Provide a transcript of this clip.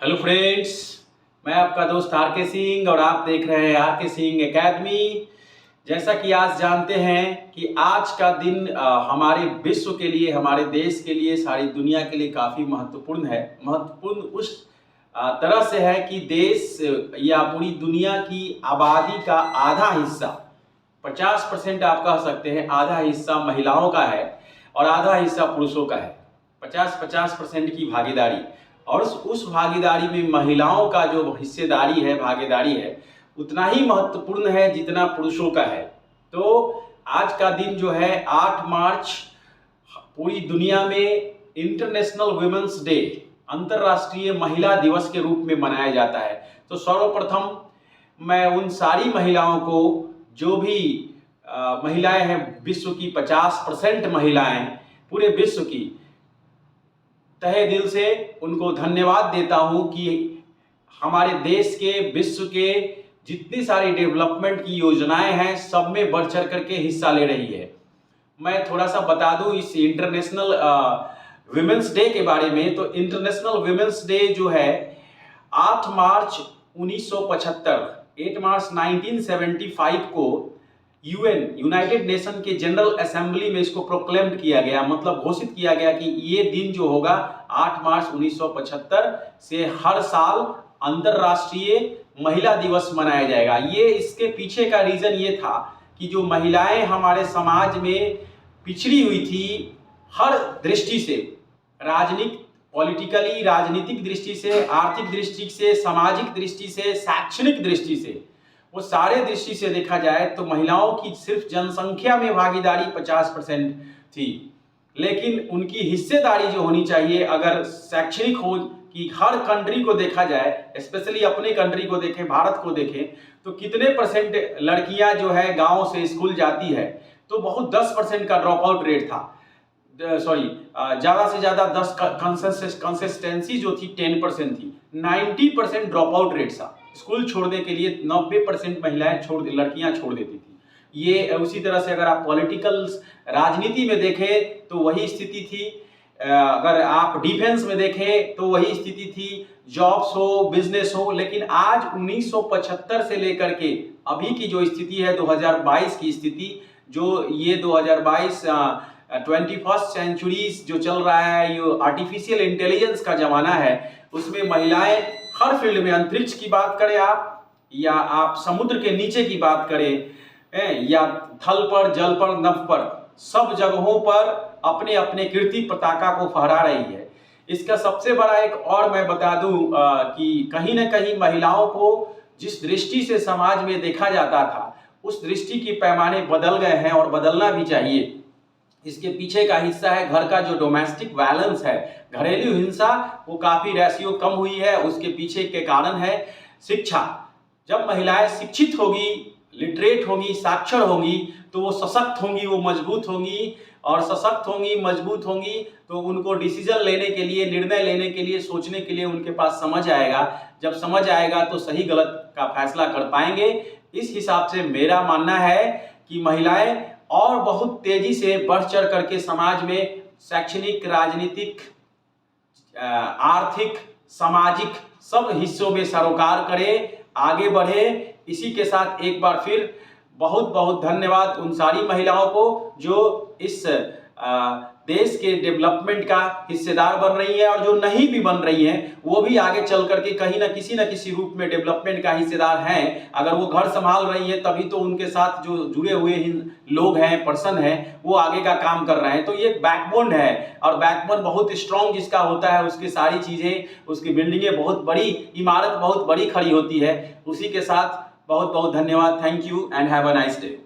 Hello friends, मैं आपका दोस्त आर के सिंह और आप देख रहे हैं आर के सिंह एकेडमी। जैसा कि आज जानते हैं कि आज का दिन हमारे विश्व के लिए, हमारे देश के लिए, सारी दुनिया के लिए काफ़ी महत्वपूर्ण है। महत्वपूर्ण उस तरह से है कि देश या पूरी दुनिया की आबादी का आधा हिस्सा, 50% आप कह सकते हैं, आधा हिस्सा महिलाओं का है और आधा हिस्सा पुरुषों का है। 50-50% की भागीदारी, और उस भागीदारी में महिलाओं का जो हिस्सेदारी है, भागीदारी है, उतना ही महत्वपूर्ण है जितना पुरुषों का है। तो आज का दिन जो है 8 मार्च, पूरी दुनिया में इंटरनेशनल वुमेन्स डे, अंतर्राष्ट्रीय महिला दिवस के रूप में मनाया जाता है। तो सर्वप्रथम मैं उन सारी महिलाओं को, जो भी महिलाएं हैं, विश्व की 50% महिलाएं, पूरे विश्व की, तहे दिल से उनको धन्यवाद देता हूं कि हमारे देश के, विश्व के जितनी सारी डेवलपमेंट की योजनाएं हैं, सब में बढ़ चढ़ करके हिस्सा ले रही है। मैं थोड़ा सा बता दूं इस इंटरनेशनल वुमेन्स डे के बारे में। तो इंटरनेशनल वुमेन्स डे जो है 8 मार्च 1975, 8 मार्च 1975 को यूनाइटेड नेशन के जनरल असेंबली में इसको प्रोक्लेम्ड किया गया, मतलब घोषित किया गया कि ये दिन जो होगा 8 मार्च 1975 से हर साल अंतर्राष्ट्रीय महिला दिवस मनाया जाएगा। ये इसके पीछे का रीजन ये था कि जो महिलाएं हमारे समाज में पिछड़ी हुई थी, हर दृष्टि से, पॉलिटिकली, राजनीतिक दृष्टि से, आर्थिक दृष्टि से, सामाजिक दृष्टि से, शैक्षणिक दृष्टि से, वो सारे दृष्टि से देखा जाए तो महिलाओं की सिर्फ जनसंख्या में भागीदारी 50% थी, लेकिन उनकी हिस्सेदारी जो होनी चाहिए, अगर शैक्षणिक हो, कि हर कंट्री को देखा जाए, स्पेशली अपने कंट्री को देखें, भारत को देखें, तो कितने परसेंट लड़कियां जो है गांव से स्कूल जाती है, तो बहुत 10% का ड्रॉप आउट रेट था। ज़्यादा से ज़्यादा 10 कंसिस्टेंसी जो थी 10% थी। 90% ड्रॉप आउट रेट था। स्कूल छोड़ने के लिए 90% महिलाएं लड़कियां छोड़ देती थी। ये उसी तरह से अगर आप पॉलिटिकल, राजनीति में देखें तो वही स्थिति थी, अगर आप डिफेंस में देखें तो वही स्थिति थी, जॉब्स हो, बिजनेस हो। लेकिन आज 1975 से लेकर के अभी की जो स्थिति है, 2022 की स्थिति, जो ये 2022 21st सेंचुरी जो चल रहा है, ये आर्टिफिशियल इंटेलिजेंस का जमाना है, उसमें महिलाएं हर फील्ड में, अंतरिक्ष की बात करें आप, या आप समुद्र के नीचे की बात करें, या थल पर, जल पर, नभ पर, सब जगहों पर अपने अपने कीर्ति पताका को फहरा रही है। इसका सबसे बड़ा एक और मैं बता दूं कि कहीं ना कहीं महिलाओं को जिस दृष्टि से समाज में देखा जाता था, उस दृष्टि के पैमाने बदल गए हैं और बदलना भी चाहिए। इसके पीछे का हिस्सा है घर का जो डोमेस्टिक वायलेंस है, घरेलू हिंसा, वो काफ़ी रेशियो कम हुई है। उसके पीछे के कारण है शिक्षा। जब महिलाएं शिक्षित होगी, लिटरेट होंगी, साक्षर होंगी, तो वो सशक्त होंगी, वो मजबूत होंगी, और सशक्त होंगी, मजबूत होंगी, तो उनको डिसीजन लेने के लिए, निर्णय लेने के लिए, सोचने के लिए उनके पास समझ आएगा। जब समझ आएगा तो सही गलत का फैसला कर पाएंगे। इस हिसाब से मेरा मानना है कि महिलाएं और बहुत तेजी से बढ़ चढ़ करके समाज में शैक्षणिक, राजनीतिक, आर्थिक, सामाजिक सब हिस्सों में सरोकार करें, आगे बढ़े। इसी के साथ एक बार फिर बहुत बहुत धन्यवाद उन सारी महिलाओं को जो इस देश के डेवलपमेंट का हिस्सेदार बन रही है, और जो नहीं भी बन रही हैं वो भी आगे चल करके कहीं ना किसी रूप में डेवलपमेंट का हिस्सेदार हैं। अगर वो घर संभाल रही हैं तभी तो उनके साथ जो जुड़े हुए लोग हैं, पर्सन हैं, वो आगे का काम कर रहे हैं। तो ये बैकबोन है, और बैकबोन बहुत स्ट्रॉन्ग जिसका होता है, उसकी सारी चीज़ें, उसकी बिल्डिंगें बहुत बड़ी, इमारत बहुत बड़ी खड़ी होती है। उसी के साथ बहुत बहुत धन्यवाद। Thank you and have a nice day.